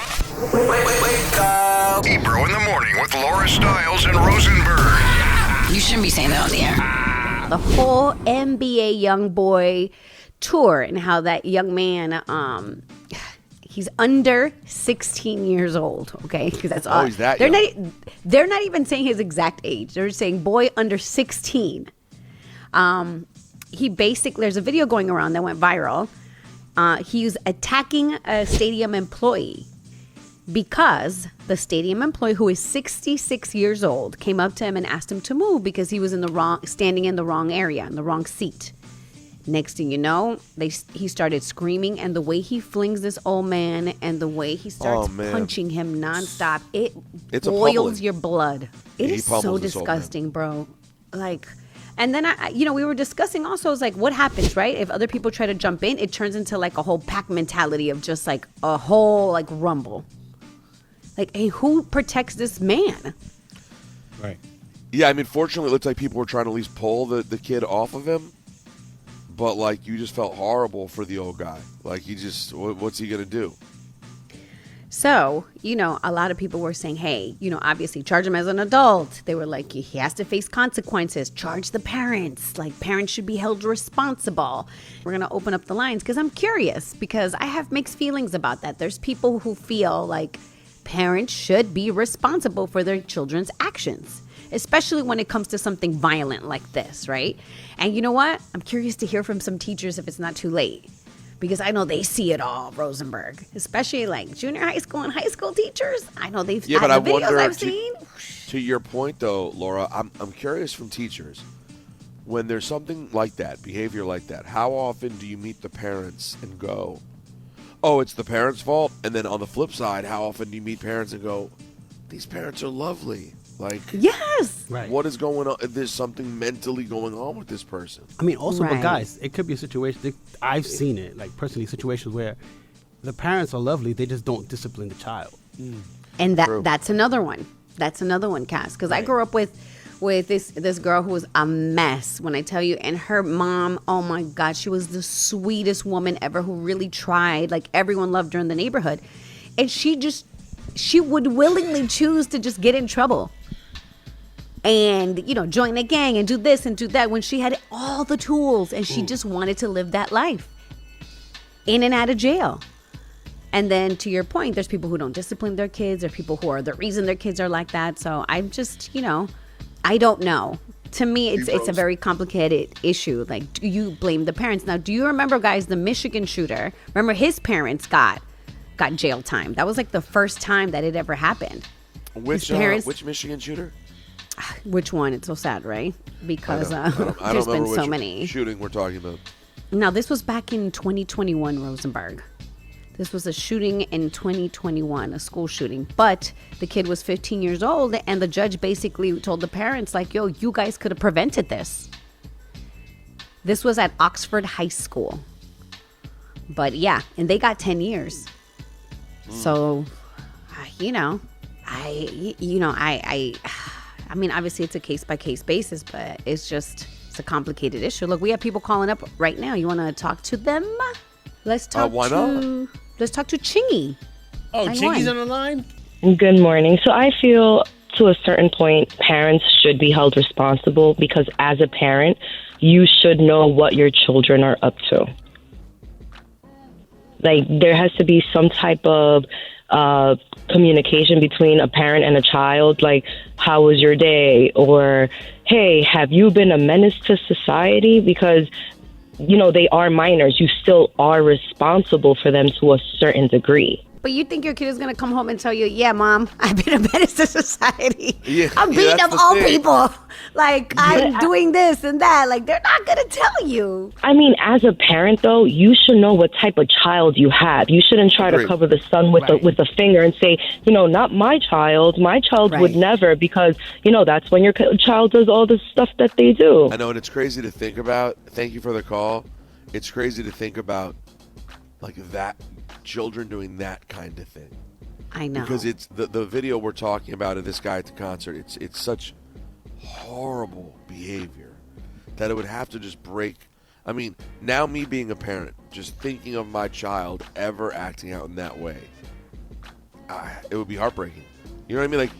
Wake up. Ebro in the morning with Laura Stiles and Rosenberg. You shouldn't be saying that on the air. The whole NBA YoungBoy tour and how that young man, he's under 16 years old, okay? Because that's all. He's that young. They're not even saying his exact age. They're saying boy under 16. He basically, there's a video going around that went viral. He was attacking a stadium employee because the stadium employee, who is 66 years old, came up to him and asked him to move because he was standing in the wrong area, in the wrong seat. Next thing you know, he started screaming, and the way he flings this old man and the way he starts punching him nonstop, it boils your blood. It is so disgusting, bro. Like, and then we were discussing also, is like, what happens, right? If other people try to jump in, it turns into like a whole pack mentality of just like a whole like rumble. Like, hey, who protects this man? Right. Yeah, I mean, fortunately, it looks like people were trying to at least pull the kid off of him. But, like, you just felt horrible for the old guy. Like, what's he going to do? So, a lot of people were saying, hey, obviously charge him as an adult. They were like, he has to face consequences. Charge the parents. Like, parents should be held responsible. We're going to open up the lines because I'm curious, because I have mixed feelings about that. There's people who feel like parents should be responsible for their children's actions, especially when it comes to something violent like this, right? And you know what? I'm curious to hear from some teachers if it's not too late, because I know they see it all, Rosenberg, especially like junior high school and high school teachers. I know they've but I the videos wonder, I've seen. To your point, though, Laura, I'm curious from teachers, when there's something like that, behavior like that, how often do you meet the parents and go, oh, it's the parents' fault? And then on the flip side, how often do you meet parents and go, these parents are lovely? Like, yes, right. What is going on? There's something mentally going on with this person. I mean, also, Right. but guys, it could be a situation. I've seen it, like personally, situations where the parents are lovely, they just don't discipline the child. And that's another one. That's another one, Cass. Because I grew up with this girl who was a mess, when I tell you. And her mom, oh my God, she was the sweetest woman ever, who really tried. Like, everyone loved her in the neighborhood. And she would willingly choose to just get in trouble. And, join a gang and do this and do that when she had all the tools, and she just wanted to live that life in and out of jail. And then, to your point, there's people who don't discipline their kids, or people who are the reason their kids are like that. So I'm just, I don't know. To me, it's a very complicated issue. Like, do you blame the parents? Now, do you remember, guys, the Michigan shooter? Remember, his parents got jail time. That was like the first time that it ever happened. Which Michigan shooter? Which one? It's so sad, right? Because I don't there's been remember so which many. shooting we're talking about. Now, this was back in 2021, Rosenberg. This was a shooting in 2021, a school shooting. But the kid was 15 years old, and the judge basically told the parents, like, yo, you guys could have prevented this. This was at Oxford High School. But yeah, and they got 10 years. So, I mean, obviously it's a case-by-case basis, but it's a complicated issue. Look, we have people calling up right now. You want to talk to them? Let's talk why not? Let's talk to Chingy. Oh, Chingy's on the line? Good morning. So I feel, to a certain point, parents should be held responsible, because as a parent, you should know what your children are up to. Like, there has to be some type of communication between a parent and a child, like, how was your day? Or, hey, have you been a menace to society? Because, they are minors. You still are responsible for them to a certain degree. But you think your kid is going to come home and tell you, yeah, Mom, I've been a menace to society. I'm beating up all people. Like, I'm doing this and that. Like, they're not going to tell you. I mean, as a parent, though, you should know what type of child you have. You shouldn't try to cover the sun with a finger and say, not my child. My child would never, because, that's when your child does all the stuff that they do. I know, and it's crazy to think about. Thank you for the call. It's crazy to think about, like, that. Children doing that kind of thing. I know. Because it's the video we're talking about of this guy at the concert, it's such horrible behavior that it would have to just break. I mean, now me being a parent, just thinking of my child ever acting out in that way, it would be heartbreaking. You know what I mean? Like,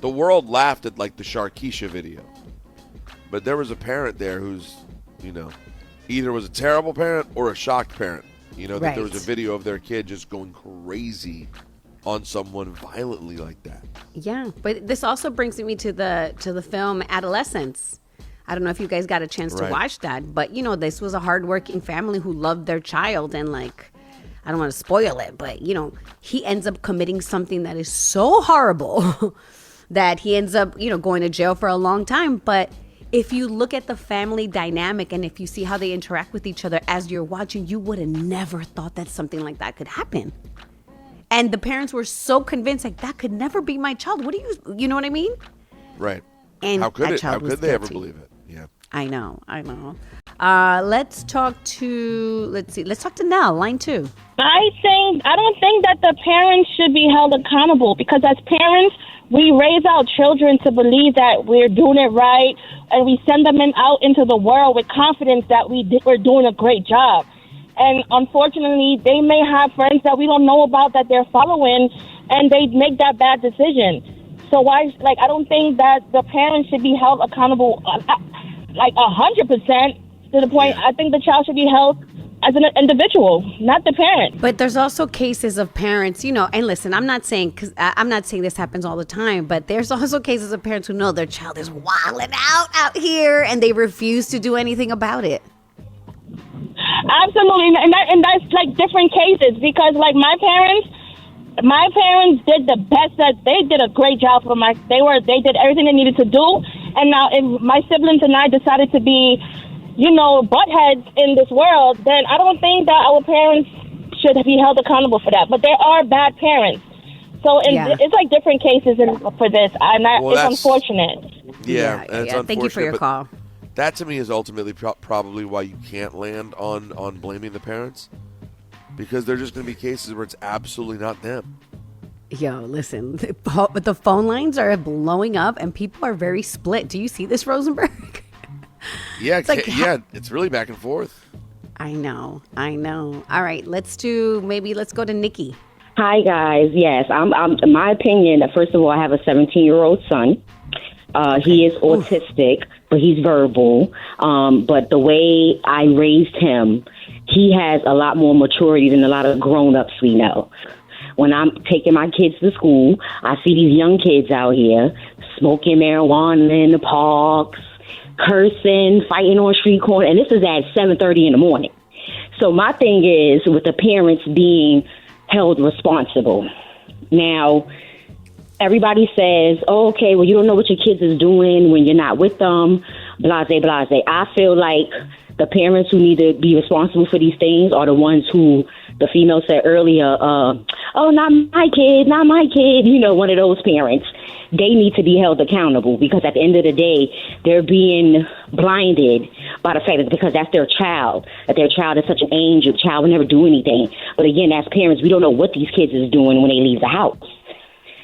the world laughed at, like, the Sharkeisha video. But there was a parent there who's, you know, either was a terrible parent or a shocked parent. You know, that there was a video of their kid just going crazy on someone violently like that. Yeah, but this also brings me to the film Adolescence. I don't know if you guys got a chance to watch that, but, you know, this was a hardworking family who loved their child, and, like, I don't want to spoil it, but, you know, he ends up committing something that is so horrible that he ends up, you know, going to jail for a long time. But if you look at the family dynamic and if you see how they interact with each other as you're watching, you would have never thought that something like that could happen. And the parents were so convinced, like, that could never be my child. What do you know what I mean? Right. And how could they ever guilty. believe it? Yeah. I know. Let's talk to Nell, line 2. I don't think that the parents should be held accountable, because as parents, we raise our children to believe that we're doing it right, and we send them out into the world with confidence that we're doing a great job. And unfortunately, they may have friends that we don't know about that they're following, and they make that bad decision. So I don't think that the parents should be held accountable, like 100% to the point. I think the child should be held as an individual, not the parent. But there's also cases of parents, you know, and listen, I'm not saying this happens all the time, but there's also cases of parents who know their child is wilding out here and they refuse to do anything about it. Absolutely, and that's like different cases, because like my parents did the best that they did a great job for they did everything they needed to do, and now if my siblings and I decided to be, you know, buttheads in this world, then I don't think that our parents should be held accountable for that. But there are bad parents. So it's like different cases for this. It's unfortunate. Yeah, and it's unfortunate. Thank you for your call. That to me is ultimately probably why you can't land on blaming the parents, because there's just going to be cases where it's absolutely not them. Yo, listen, the phone lines are blowing up and people are very split. Do you see this, Rosenberg? Yeah, it's really back and forth. I know. All right, let's go to Nikki. Hi, guys. Yes, I'm in my opinion, first of all, I have a 17-year-old son. He is autistic, but he's verbal. But the way I raised him, he has a lot more maturity than a lot of grown-ups we know. When I'm taking my kids to school, I see these young kids out here smoking marijuana in the parks, cursing, fighting on street corner, and this is at 7:30 in the morning. So my thing is with the parents being held responsible. Now, everybody says, oh, okay, well, you don't know what your kids is doing when you're not with them, blase, blase. I feel like the parents who need to be responsible for these things are the ones who the female said earlier, oh, not my kid, you know, one of those parents. They need to be held accountable, because at the end of the day, they're being blinded by the fact that because that's their child, that their child is such an angel, child will never do anything. But again, as parents, we don't know what these kids is doing when they leave the house.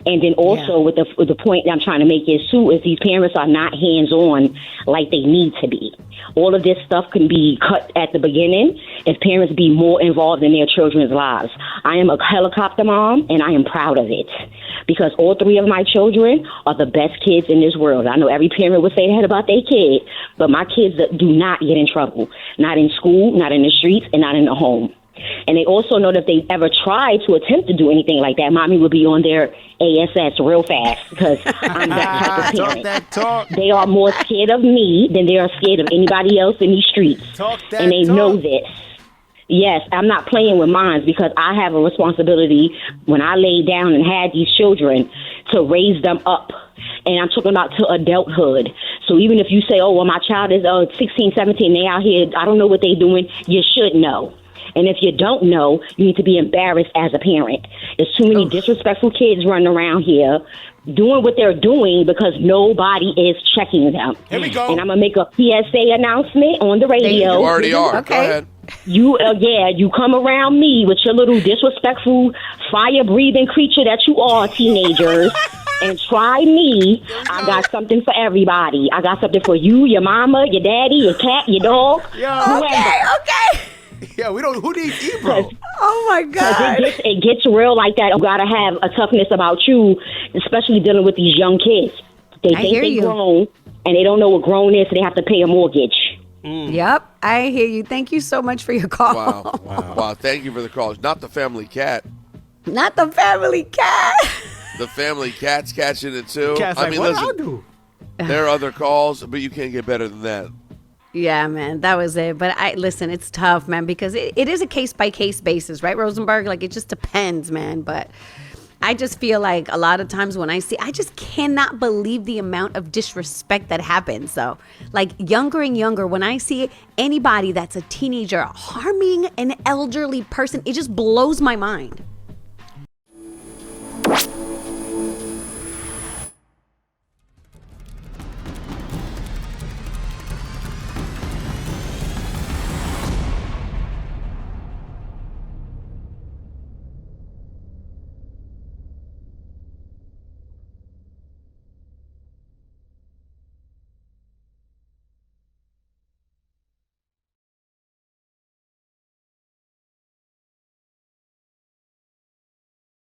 And then also with the point that I'm trying to make is too, is these parents are not hands-on like they need to be. All of this stuff can be cut at the beginning if parents be more involved in their children's lives. I am a helicopter mom, and I am proud of it, because all 3 of my children are the best kids in this world. I know every parent would say that about their kid, but my kids do not get in trouble. Not in school, not in the streets, and not in the home. And they also know that if they ever try to attempt to do anything like that, mommy will be on their ASS real fast, because I'm that type of parent. Talk. They are more scared of me than they are scared of anybody else in these streets. And they know this. Yes, I'm not playing with mine, because I have a responsibility when I laid down and had these children to raise them up. And I'm talking about to adulthood. So even if you say, oh, well, my child is 16, 17, they out here, I don't know what they're doing, you should know. And if you don't know, you need to be embarrassed as a parent. There's too many disrespectful kids running around here doing what they're doing because nobody is checking them. Here we go. And I'm going to make a PSA announcement on the radio. You already are. Okay. Go ahead. You come around me with your little disrespectful, fire-breathing creature that you are, teenagers, and try me. I got something for everybody. I got something for you, your mama, your daddy, your cat, your dog, whoever. Okay. Yeah, we don't. Who needs Ebro? Oh my God. It gets real like that. You gotta have a toughness about you, especially dealing with these young kids. They I think hear they you. grown, and they don't know what grown is, so they have to pay a mortgage. Yep, I hear you. Thank you so much for your call. Wow. Thank you for the call. Not the family cat. Not the family cat. The family cat's catching it too. Cat's like, what did I do? There are other calls, but you can't get better than that. Yeah, man, that was it. But listen, it's tough, man, because it is a case by case basis, right, Rosenberg? Like, it just depends, man. But I just feel like a lot of times when I just cannot believe the amount of disrespect that happens. So, like, younger and younger, when I see anybody that's a teenager harming an elderly person, it just blows my mind.